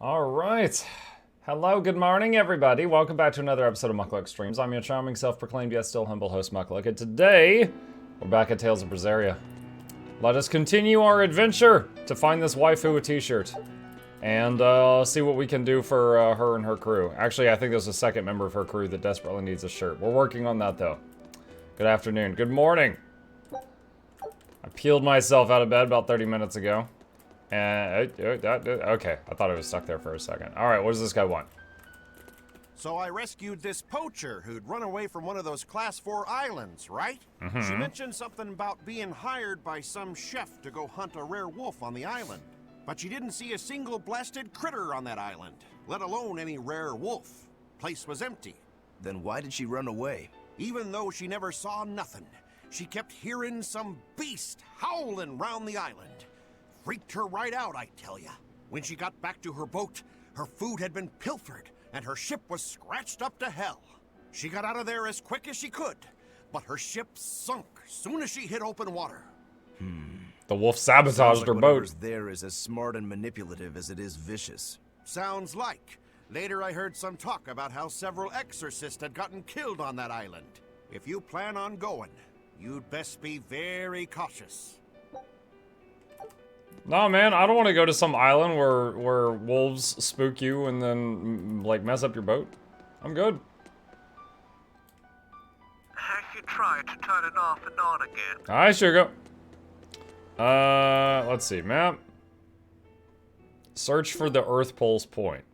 All right. Hello, good morning, everybody. Welcome back to another episode of Mukluk Streams. I'm your charming, self-proclaimed, yet still humble host, Mukluk, and today, we're back at Tales of Berseria. Let us continue our adventure to find this waifu a t-shirt. And see what we can do for her and her crew. Actually, I think there's a second member of her crew that desperately needs a shirt. We're working on that, though. Good afternoon. Good morning. I peeled myself out of bed about 30 minutes ago. And, okay, I thought it was stuck there for a second. Alright, what does this guy want? So I rescued this poacher who'd run away from one of those Class 4 islands, right? She mentioned something about being hired by some chef to go hunt a rare wolf on the island. But she didn't see a single blasted critter on that island, let alone any rare wolf. Place was empty. Then why did she run away? Even though she never saw nothing, she kept hearing some beast howling round the island. Freaked her right out, I tell ya. When she got back to her boat, her food had been pilfered, and her ship was scratched up to hell. She got out of there as quick as she could, but her ship sunk soon as she hit open water. The wolf sabotaged her boat. Whatever's there is as smart and manipulative as it is vicious. Sounds like. Later I heard some talk about how several exorcists had gotten killed on that island. If you plan on going, you'd best be very cautious. No, man, I don't want to go to some island where wolves spook you and then, like, mess up your boat. I'm good. Has she tried to turn it off and on again? Hi, Sugar. Let's see, map. Search for the Earth Pole's point.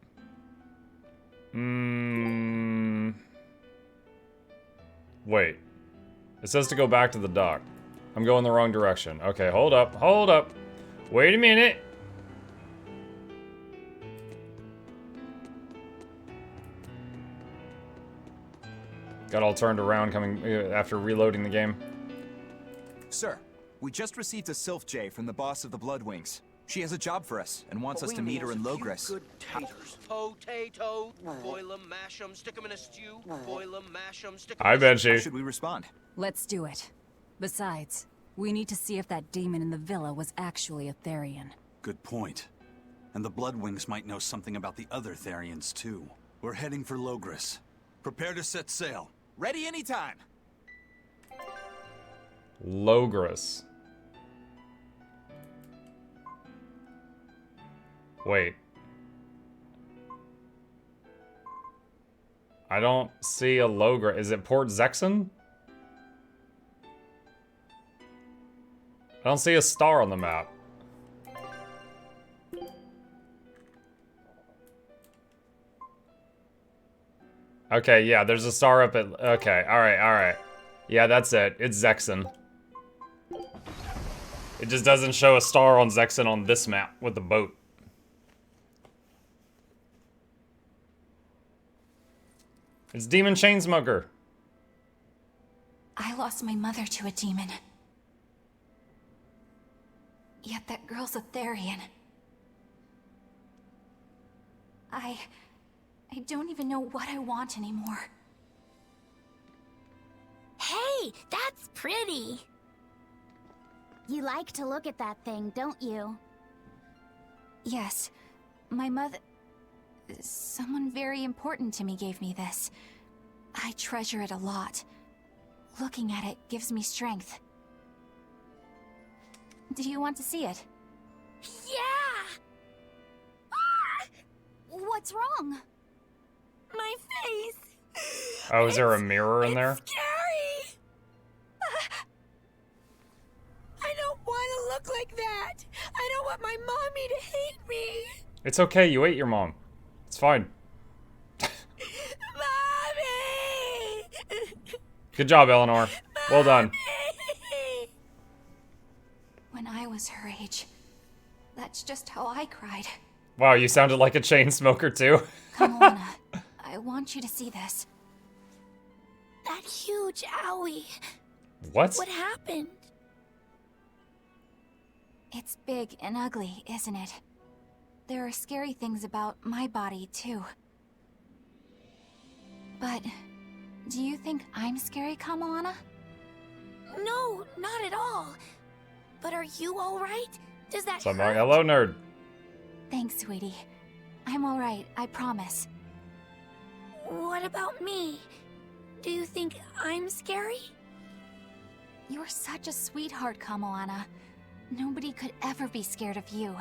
Wait. It says to go back to the dock. I'm going the wrong direction. Okay, hold up, hold up. Wait a minute. Got all turned around coming after reloading the game. Sir, we just received a Sylph J from the boss of the Bloodwings. She has a job for us and wants us to meet her in Logres. Good taters. Potato. Boil 'em, mash 'em, stick 'em in a stew. Boil 'em, mash 'em, stick 'em I in a bet stew. you. Should we respond? Let's do it. Besides, we need to see if that demon in the villa was actually a Therian. Good point. And the Bloodwings might know something about the other Therians, too. We're heading for Logres. Prepare to set sail. Ready anytime. Logres. Wait. I don't see a Logres. Is it Port Zexon? I don't see a star on the map. Okay, yeah, there's a star up at... Okay, alright, alright. Yeah, that's it. It's Zexon. It just doesn't show a star on Zexon on this map with the boat. It's Demon Chainsmoker. I lost my mother to a demon. Yet that girl's a Therian. I don't even know what I want anymore. Hey, that's pretty. You like to look at that thing, don't you? Yes, my mother... Someone very important to me gave me this. I treasure it a lot. Looking at it gives me strength. Do you want to see it? Yeah! Ah! What's wrong? My face! Oh, is there a mirror in there? Scary! I don't want to look like that! I don't want my mommy to hate me! It's okay, you ate your mom. It's fine. Mommy! Good job, Eleanor. Well done. When I was her age, that's just how I cried. Wow, you sounded like a chain smoker too. Come on, I want you to see this. That huge owie. What? What happened? It's big and ugly, isn't it? There are scary things about my body, too. But, do you think I'm scary, Kamoana? No, not at all. But are you alright? Does that So I'm hurt? like, hello, nerd. Thanks, sweetie. I'm alright, I promise. What about me? Do you think I'm scary? You're such a sweetheart, Kamoana. Nobody could ever be scared of you.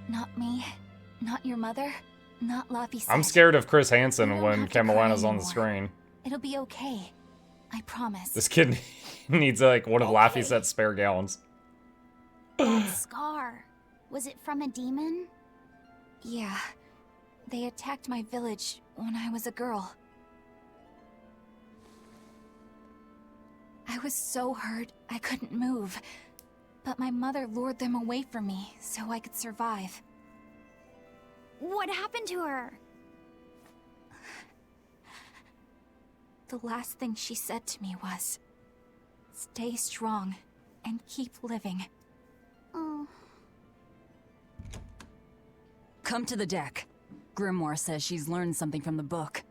Not me, not your mother, not Laphicet. I'm scared of Chris Hansen You don't when have to cry Camoana's on the anymore. screen. It'll be okay. I promise. This kid needs like one of Okay. Laphicet's spare gowns. That scar. Was it from a demon? Yeah. They attacked my village when I was a girl. I was so hurt, I couldn't move. But my mother lured them away from me so I could survive. What happened to her? The last thing she said to me was, "Stay strong and keep living." Oh. Come to the deck. Grimoire says she's learned something from the book.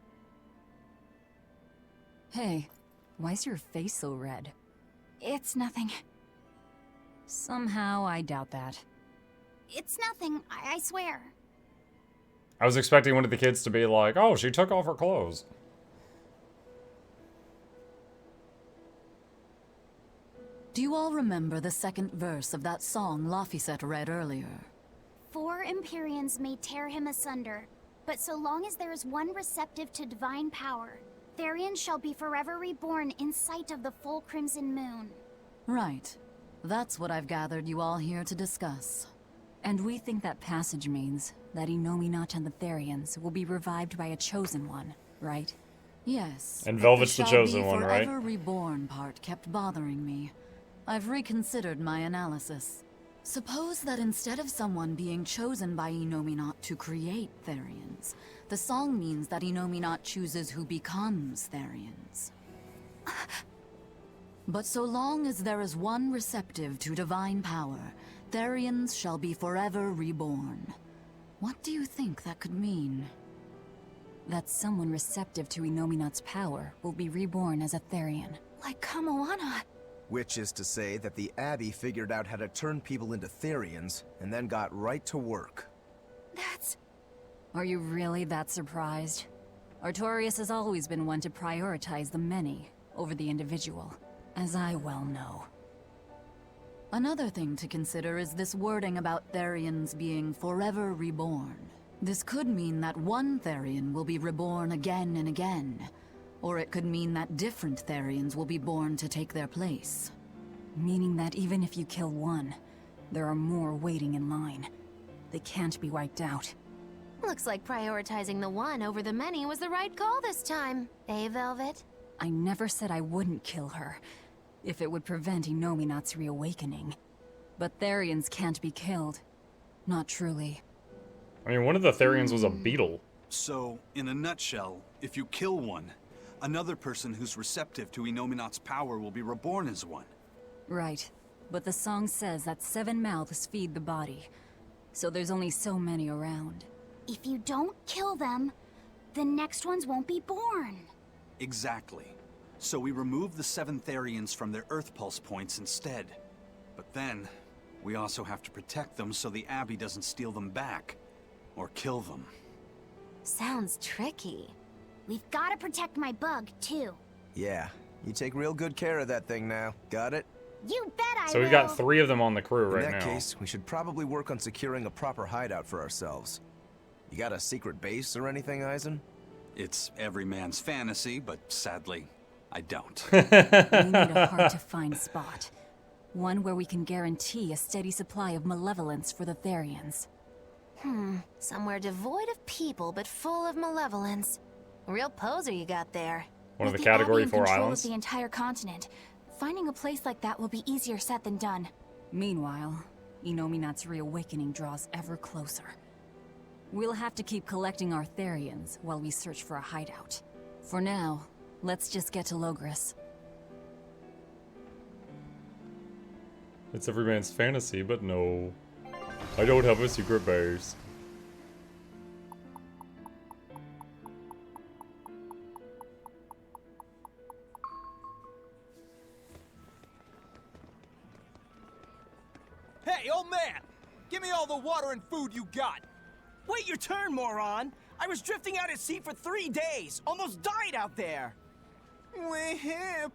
Hey, why's your face so red? It's nothing. Somehow I doubt that. It's nothing, I swear. I was expecting one of the kids to be like, "Oh, she took off her clothes." Do you all remember the second verse of that song Laphicet read earlier? 4 Empyreans may tear him asunder, but so long as there is one receptive to divine power, Therian shall be forever reborn in sight of the full crimson moon. Right. That's what I've gathered you all here to discuss. And we think that passage means that Innominat and the Therians will be revived by a chosen one, right? Yes. And but Velvet's the "shall chosen be one, right? forever reborn" part kept bothering me. I've reconsidered my analysis. Suppose that instead of someone being chosen by Innominat to create Therians, the song means that Innominat chooses who becomes Therians. But so long as there is one receptive to divine power, Therians shall be forever reborn. What do you think that could mean? That someone receptive to Innominat's power will be reborn as a Therian. Like Kamoana. Which is to say that the Abbey figured out how to turn people into Therians, and then got right to work. That's... Are you really that surprised? Artorias has always been one to prioritize the many over the individual, as I well know. Another thing to consider is this wording about Therians being forever reborn. This could mean that one Therian will be reborn again and again, or it could mean that different Therians will be born to take their place. Meaning that even if you kill one, there are more waiting in line. They can't be wiped out. Looks like prioritizing the one over the many was the right call this time. Eh, Velvet? I never said I wouldn't kill her, if it would prevent Innominat's reawakening. But Therians can't be killed. Not truly. I mean, one of the Therians was a beetle. So, in a nutshell, if you kill one, another person who's receptive to Innominat's power will be reborn as one. Right. But the song says that 7 mouths feed the body. So there's only so many around. If you don't kill them, the next ones won't be born. Exactly. So we remove the 7 Therians from their Earth Pulse points instead. But then, we also have to protect them so the Abbey doesn't steal them back. Or kill them. Sounds tricky. We've got to protect my bug, too. Yeah, you take real good care of that thing now. Got it? You bet I will. So we've got 3 of them on the crew right In now. that case, we should probably work on securing a proper hideout for ourselves. You got a secret base or anything, Eisen? It's every man's fantasy, but sadly, I don't. We need a hard-to-find spot. One where we can guarantee a steady supply of malevolence for the Therians. Somewhere devoid of people but full of malevolence. Real poser you got there. One of With the the Category Abbey in 4 control islands. of the entire continent, finding a place like that will be easier said than done. Meanwhile, Innominat's reawakening draws ever closer. We'll have to keep collecting our Therians while we search for a hideout. For now, let's just get to Logris. It's every man's fantasy, but no. I don't have a secret base. Hey, old man! Give me all the water and food you got! Wait your turn, moron! I was drifting out at sea for 3 days. Almost died out there.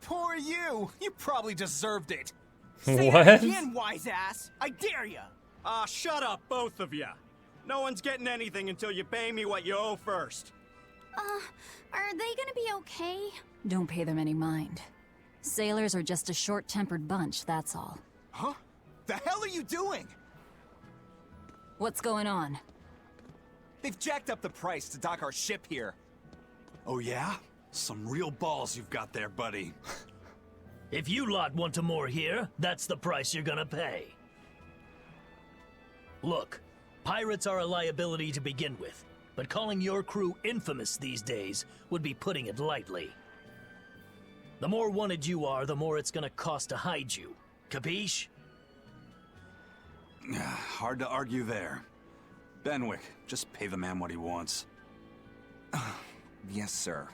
Poor you. You probably deserved it. Say What? that again, wise ass. I dare ya. Shut up, both of ya. No one's getting anything until you pay me what you owe first. Are they gonna be okay? Don't pay them any mind. Sailors are just a short-tempered bunch, that's all. Huh? The hell are you doing? What's going on? They've jacked up the price to dock our ship here. Oh yeah? Some real balls you've got there, buddy. If you lot want to moor here, that's the price you're gonna pay. Look, pirates are a liability to begin with, but calling your crew infamous these days would be putting it lightly. The more wanted you are, the more it's gonna cost to hide you. Capiche? Hard to argue there. Benwick, just pay the man what he wants. Yes, sir.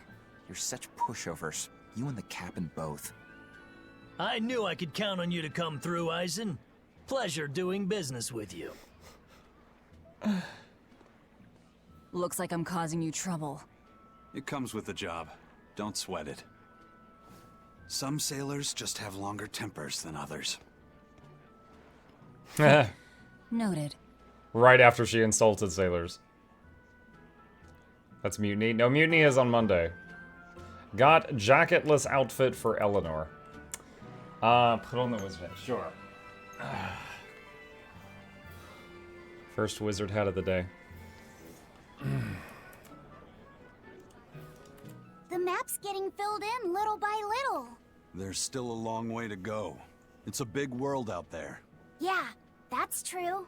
You're such pushovers. You and the captain both. I knew I could count on you to come through, Eisen. Pleasure doing business with you. Looks like I'm causing you trouble. It comes with the job. Don't sweat it. Some sailors just have longer tempers than others. Noted. Right after she insulted sailors. That's mutiny. No, mutiny is on Monday. Got jacketless outfit for Eleanor. Put on the wizard hat. Sure. First wizard hat of the day. The map's getting filled in little by little. There's still a long way to go. It's a big world out there. Yeah, that's true.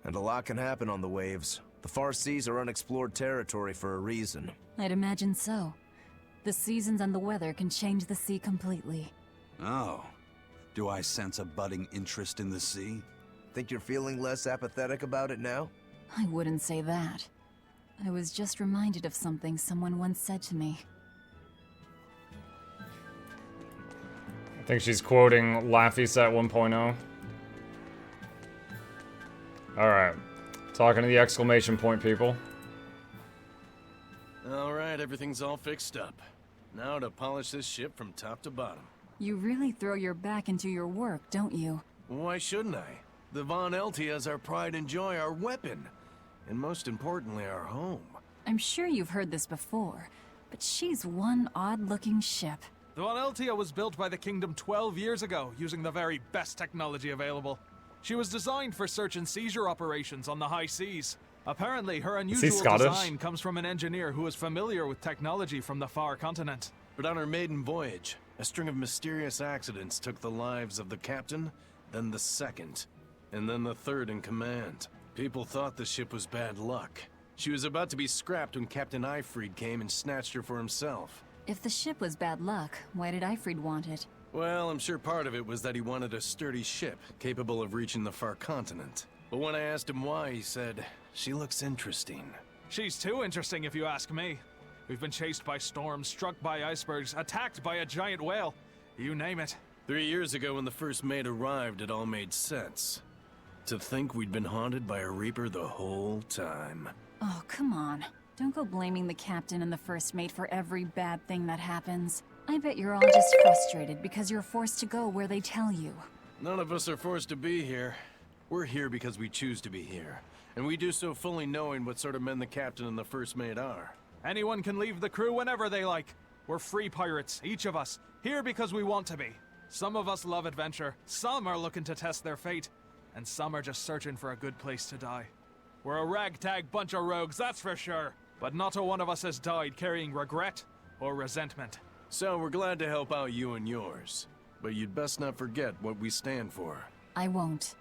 And a lot can happen on the waves. The far seas are unexplored territory for a reason. I'd imagine so. The seasons and the weather can change the sea completely. Oh. Do I sense a budding interest in the sea? Think you're feeling less apathetic about it now? I wouldn't say that. I was just reminded of something someone once said to me. I think she's quoting Laffy Set 1.0. Alright. Talking to the exclamation point people. Alright, everything's all fixed up. Now to polish this ship from top to bottom. You really throw your back into your work, don't you? Why shouldn't I? The Von Eltia is our pride and joy, our weapon. And most importantly, our home. I'm sure you've heard this before, but she's one odd-looking ship. The Von Eltia was built by the Kingdom 12 years ago, using the very best technology available. She was designed for search and seizure operations on the high seas. Apparently, her unusual design comes from an engineer who is familiar with technology from the far continent. But on her maiden voyage, a string of mysterious accidents took the lives of the captain, then the second, and then the third in command. People thought the ship was bad luck. She was about to be scrapped when Captain Eyfried came and snatched her for himself. If the ship was bad luck, why did Eyfried want it? Well, I'm sure part of it was that he wanted a sturdy ship, capable of reaching the far continent. But when I asked him why, he said, "She looks interesting." She's too interesting if you ask me. We've been chased by storms, struck by icebergs, attacked by a giant whale. You name it. 3 years ago when the first mate arrived, it all made sense. To think we'd been haunted by a Reaper the whole time. Oh, come on. Don't go blaming the captain and the first mate for every bad thing that happens. I bet you're all just frustrated because you're forced to go where they tell you. None of us are forced to be here. We're here because we choose to be here. And we do so fully knowing what sort of men the captain and the first mate are. Anyone can leave the crew whenever they like. We're free pirates, each of us, here because we want to be. Some of us love adventure, some are looking to test their fate, and some are just searching for a good place to die. We're a ragtag bunch of rogues, that's for sure. But not a one of us has died carrying regret or resentment. So we're glad to help out you and yours. But you'd best not forget what we stand for. I won't.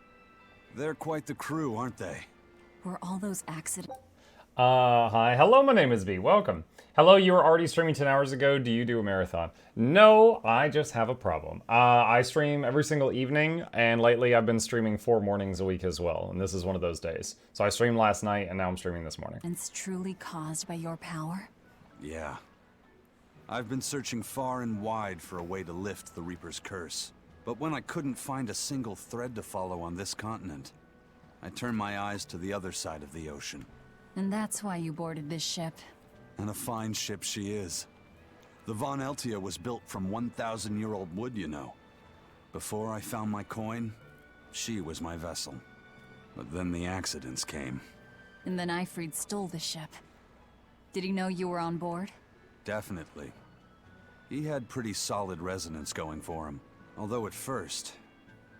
They're quite the crew, aren't they? Were all those accidents? Hi. Hello, my name is V. Welcome. Hello, you were already streaming 10 hours ago. Do you do a marathon? No, I just have a problem. I stream every single evening, and lately I've been streaming 4 mornings a week as well, and this is one of those days. So I streamed last night, and now I'm streaming this morning. It's truly caused by your power? Yeah. I've been searching far and wide for a way to lift the Reaper's curse. But when I couldn't find a single thread to follow on this continent, I turned my eyes to the other side of the ocean. And that's why you boarded this ship. And a fine ship she is. The Von Eltia was built from 1,000-year-old wood, you know. Before I found my coin, she was my vessel. But then the accidents came. And then Ifrid stole the ship. Did he know you were on board? Definitely. He had pretty solid resonance going for him. Although at first,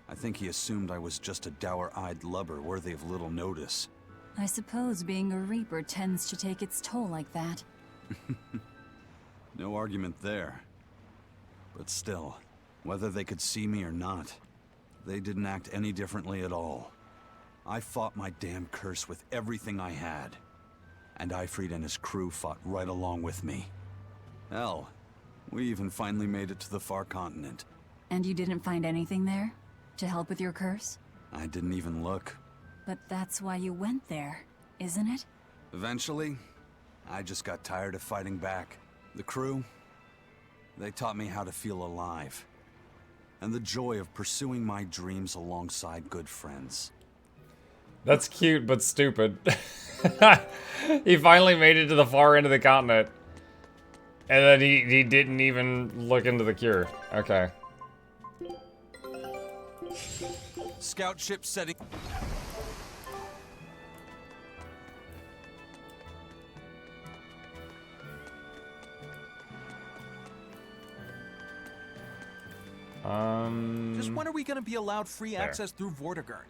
I think he assumed I was just a dour-eyed lubber worthy of little notice. I suppose being a Reaper tends to take its toll like that. No argument there. But still, whether they could see me or not, they didn't act any differently at all. I fought my damn curse with everything I had. And Ifrid and his crew fought right along with me. Hell, we even finally made it to the far continent. And you didn't find anything there? To help with your curse? I didn't even look. But that's why you went there, isn't it? Eventually, I just got tired of fighting back. The crew, they taught me how to feel alive. And the joy of pursuing my dreams alongside good friends. That's cute, but stupid. He finally made it to the far end of the continent. And then he didn't even look into the cure. Okay. Scout ship setting. Just when are we gonna be allowed free access through Vortigern?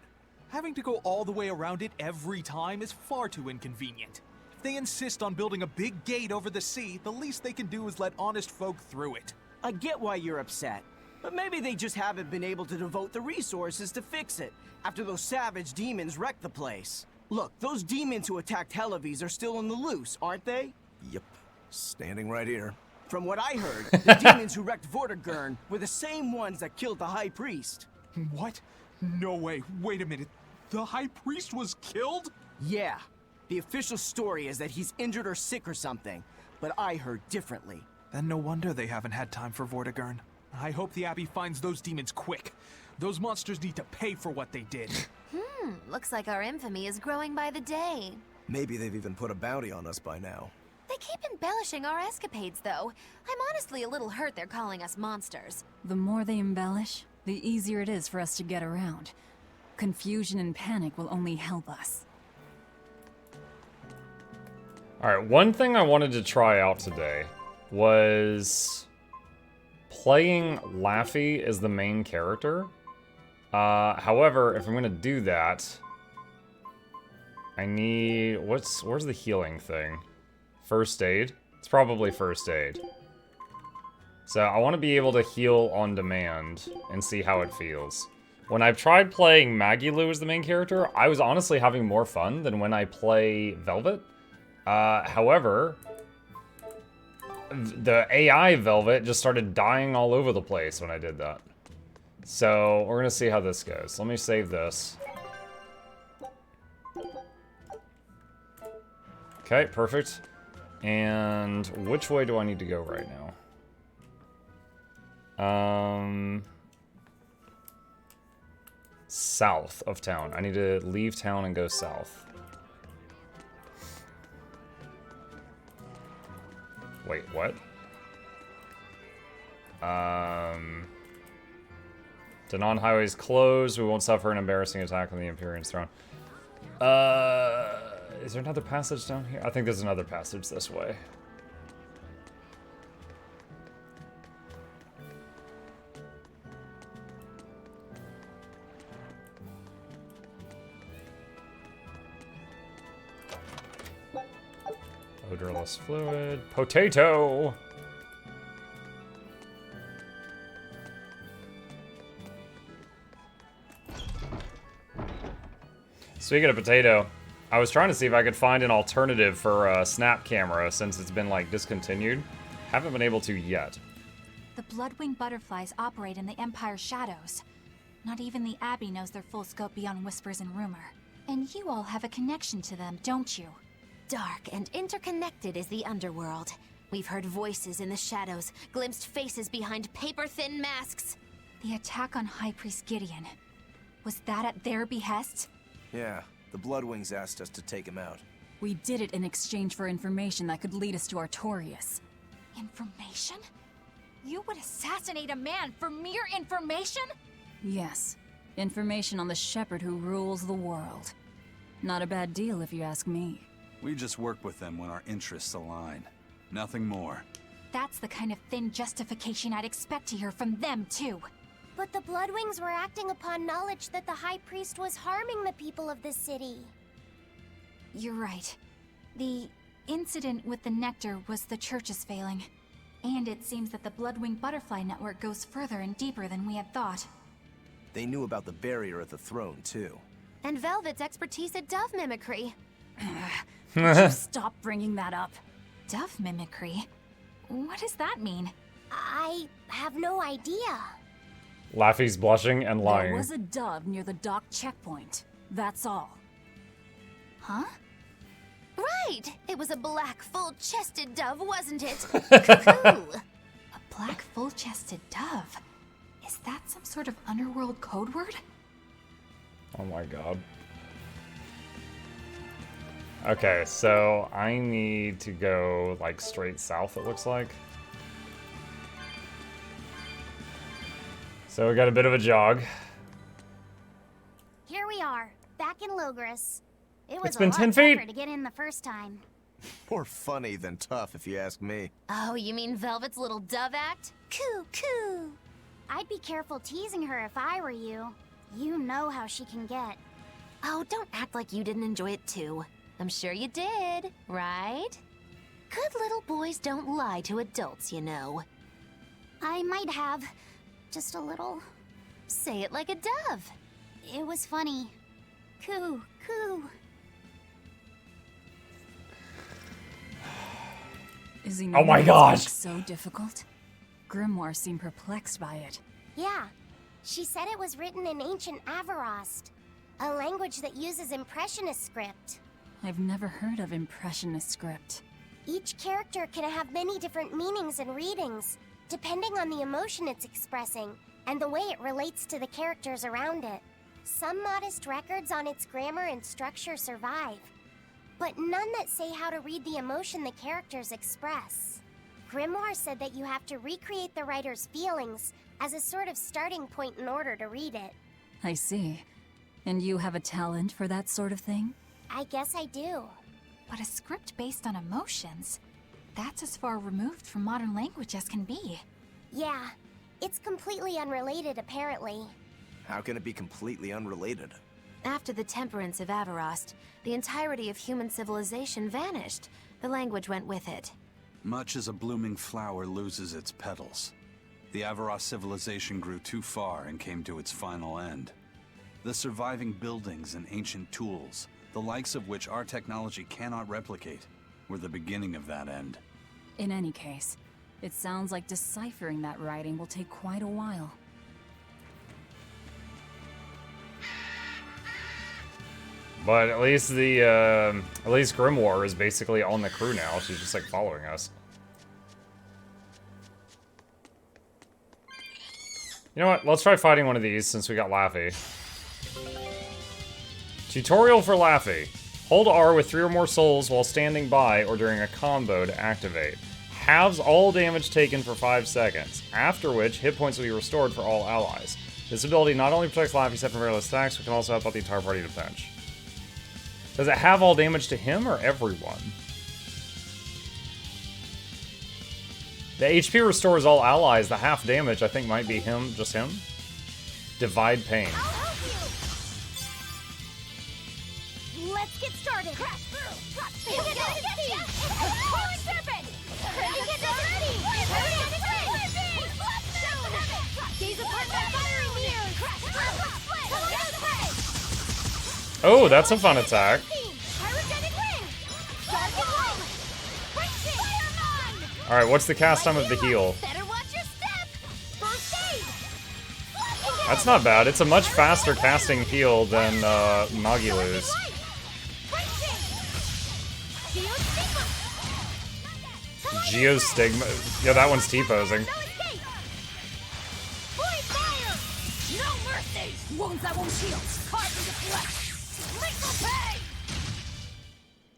Having to go all the way around it every time is far too inconvenient. If they insist on building a big gate over the sea, the least they can do is let honest folk through it. I get why you're upset, but maybe they just haven't been able to devote the resources to fix it after those savage demons wrecked the place. Look, those demons who attacked Helavis are still on the loose, aren't they? Yep. Standing right here. From what I heard, the demons who wrecked Vortigern were the same ones that killed the High Priest. What? No way. Wait a minute. The High Priest was killed? Yeah. The official story is that he's injured or sick or something, but I heard differently. Then no wonder they haven't had time for Vortigern. I hope the Abbey finds those demons quick. Those monsters need to pay for what they did. Looks like our infamy is growing by the day. Maybe they've even put a bounty on us by now. They keep embellishing our escapades, though. I'm honestly a little hurt they're calling us monsters. The more they embellish, the easier it is for us to get around. Confusion and panic will only help us. Alright, one thing I wanted to try out today was playing Laffy as the main character. However, if I'm gonna do that, I need... where's the healing thing? First aid? It's probably first aid. So I want to be able to heal on demand and see how it feels. When I've tried playing Maggie-Lou as the main character, I was honestly having more fun than when I play Velvet. However, the AI Velvet just started dying all over the place when I did that. So we're going to see how this goes. Let me save this. Okay, perfect. And which way do I need to go right now? South of town. I need to leave town and go south. Wait, what? Danon highways closed. We won't suffer an embarrassing attack on the Imperium's throne. Is there another passage down here? I think there's another passage this way. Odorless fluid. Potato! Speaking of potato, I was trying to see if I could find an alternative for a snap camera since it's been, like, discontinued. Haven't been able to yet. The blood-winged butterflies operate in the Empire's shadows. Not even the Abbey knows their full scope beyond whispers and rumor. And you all have a connection to them, don't you? Dark and interconnected is the underworld. We've heard voices in the shadows, glimpsed faces behind paper-thin masks. The attack on High Priest Gideon. Was that at their behest? Yeah, the Bloodwings asked us to take him out. We did it in exchange for information that could lead us to Artorias. Information? You would assassinate a man for mere information? Yes. Information on the shepherd who rules the world. Not a bad deal if you ask me. We just work with them when our interests align. Nothing more. That's the kind of thin justification I'd expect to hear from them, too. But the Bloodwings were acting upon knowledge that the High Priest was harming the people of the city. You're right. The incident with the nectar was the Church's failing. And it seems that the Bloodwing Butterfly Network goes further and deeper than we had thought. They knew about the barrier at the throne, too. And Velvet's expertise at dove mimicry. Could you stop bringing that up? Dove mimicry? What does that mean? I have no idea. Laffy's blushing and lying. There was a dove near the dock checkpoint. That's all. Huh? Right! It was a black, full-chested dove, wasn't it? Cuckoo! A black, full-chested dove? Is that some sort of underworld code word? Oh my god. Okay, so I need to go, like, straight south, it looks like. So we got a bit of a jog. Here we are, back in Logris. It was It's been a lot 10 feet. tougher to get in the first time. More funny than tough, if you ask me. Oh, you mean Velvet's little dove act? Coo, coo. I'd be careful teasing her if I were you. You know how she can get. Oh, don't act like you didn't enjoy it too. I'm sure you did, right? Good little boys don't lie to adults, you know. I might have. Just a little. Say it like a dove. It was funny. Coo, coo. Is he Oh my making gosh. this so difficult? Grimoire seemed perplexed by it. Yeah. She said it was written in ancient Avarost, a language that uses Impressionist script. I've never heard of Impressionist script. Each character can have many different meanings and readings, depending on the emotion it's expressing and the way it relates to the characters around it. Some modest records on its grammar and structure survive, but none that say how to read the emotion the characters express. Grimoire said that you have to recreate the writer's feelings as a sort of starting point in order to read it. I see. And you have a talent for that sort of thing? I guess I do. But a script based on emotions? That's as far removed from modern language as can be. Yeah, it's completely unrelated apparently. How can it be completely unrelated? After the temperance of Avarost, the entirety of human civilization vanished. The language went with it. Much as a blooming flower loses its petals, the Avarost civilization grew too far and came to its final end. The surviving buildings and ancient tools, the likes of which our technology cannot replicate, were the beginning of that end. In any case, it sounds like deciphering that writing will take quite a while. But at least Grimoire is basically on the crew now. She's just like following us. You know what? Let's try fighting one of these since we got Laffy. Tutorial for Laffy. Hold R with 3 or more souls while standing by or during a combo to activate. Halves all damage taken for 5 seconds, after which hit points will be restored for all allies. This ability not only protects Laffy set from various attacks, but can also help out the entire party to pinch. Does it have all damage to him or everyone? The HP restores all allies. The half damage, I think, might be him, just him. Divide pain. Let's get started. Crash through. Serpent. Gaze apart by firing mirrors. Oh, that's a fun attack. Alright, what's the cast time of the heal? That's not bad. It's a much faster casting heal than Nagilu's. Geostigma. Yeah, that one's T-posing.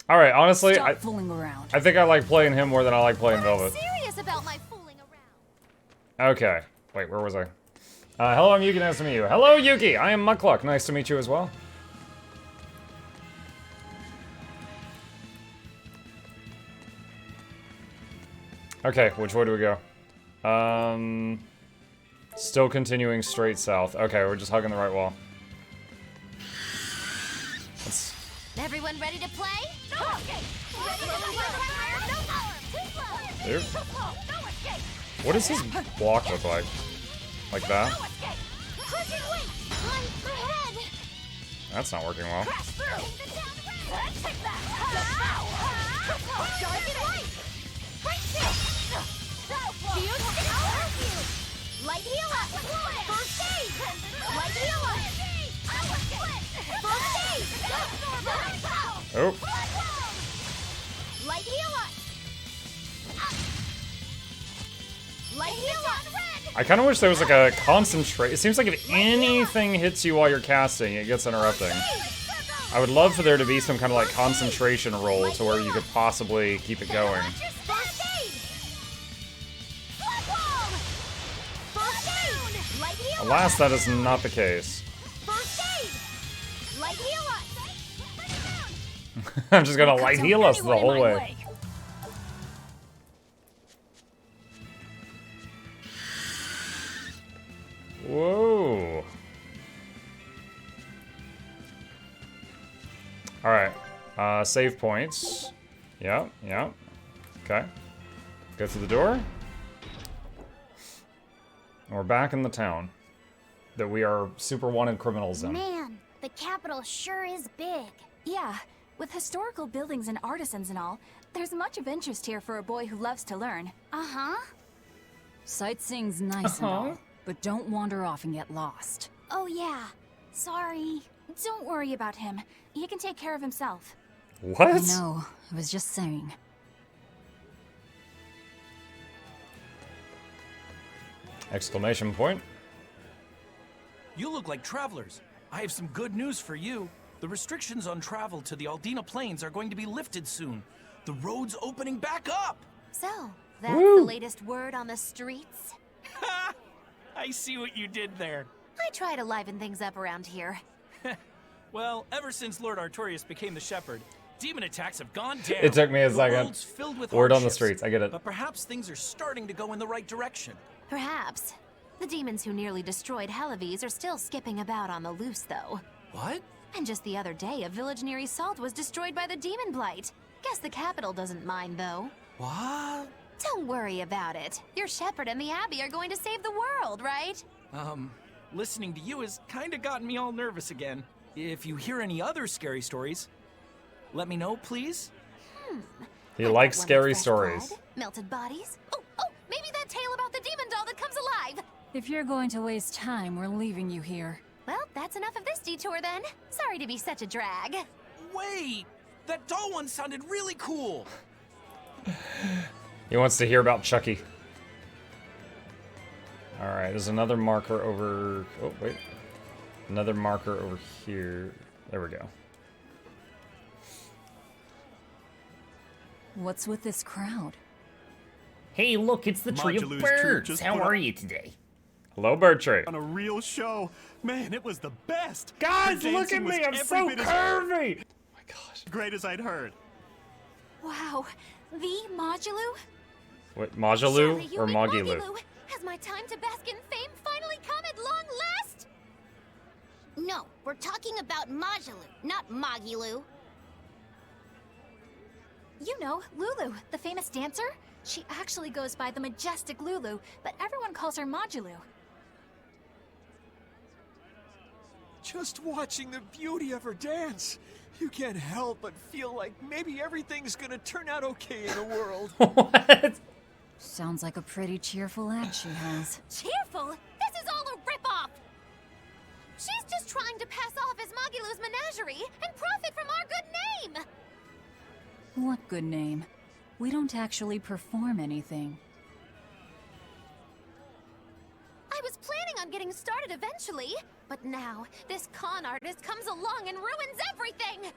All right, honestly, Stop fooling around. I think I like playing him more than I like playing Velvet. Serious about my fooling around. Okay. Wait, where was I? Hello, I'm Yuki. Nice to meet you. Hello, Yuki. I am Mukluk. Nice to meet you as well. Okay, which way do we go? Still continuing straight south. Okay, we're just hugging the right wall. Let's... Everyone ready to play? No escape! Dude. What does his block look like? Like that? That's not working well. Light heal up! First aid! Light heal up! First aid! Oh. Light heal up! Light heal up! I kind of wish there was like a concentrate. It seems like if anything hits you while you're casting, it gets interrupting. I would love for there to be some kind of like concentration roll to where you could possibly keep it going. Alas, that is not the case. I'm just gonna light heal us the whole way. Whoa. Alright. Save points. Yep, yep. Okay. Go through the door. And we're back in the town that we are super wanted criminals in. Man, the capital sure is big. Yeah, with historical buildings and artisans and all, there's much of interest here for a boy who loves to learn. Uh-huh. Sightseeing's nice and all, but don't wander off and get lost. Oh yeah. Sorry. Don't worry about him. He can take care of himself. What? No, I was just saying. Exclamation point. You look like travelers. I have some good news for you. The restrictions on travel to the Aldina Plains are going to be lifted soon. The road's opening back up! So, that's the latest word on the streets? Ha! I see what you did there. I try to liven things up around here. Well, ever since Lord Artorias became the Shepherd, demon attacks have gone down. It took me a The second. world's filled with Word on the hardships, streets, I get it. But perhaps things are starting to go in the right direction. Perhaps. The demons who nearly destroyed Helaves are still skipping about on the loose, though. What? And just the other day, a village near Salt was destroyed by the demon blight. Guess the capital doesn't mind, though. What? Don't worry about it. Your shepherd and the Abbey are going to save the world, right? Listening to you has kind of gotten me all nervous again. If you hear any other scary stories, let me know, please. He likes scary stories. Blood, melted bodies. Oh, maybe that tale about the demon doll that comes alive. If you're going to waste time, we're leaving you here. Well, that's enough of this detour then. Sorry to be such a drag. Wait! That doll one sounded really cool! He wants to hear about Chucky. Alright, there's another marker over... Oh, wait. Another marker over here. There we go. What's with this crowd? Hey, look, it's the Tree of Modulus Birds. just How put are up- you today? Hello, Bird Tree. On a real show. Man, it was the best. Guys, The look at dancing was me. I'm every so bit as curvy. Oh my gosh. great as I'd heard. Wow, the Modulu? What, Surely Majalu you or mean Mogilu? Has my time to bask in fame finally come at long last? No, we're talking about Majalu, not Mogilu. You know, Lulu, the famous dancer? She actually goes by the majestic Lulu, but everyone calls her Modulu. Just watching the beauty of her dance, you can't help but feel like maybe everything's gonna turn out okay in the world. What? Sounds like a pretty cheerful act she has. Cheerful? This is all a ripoff! She's just trying to pass off as Mogilu's menagerie and profit from our good name! What good name? We don't actually perform anything. I was planning on getting started eventually, but now this con artist comes along and ruins everything!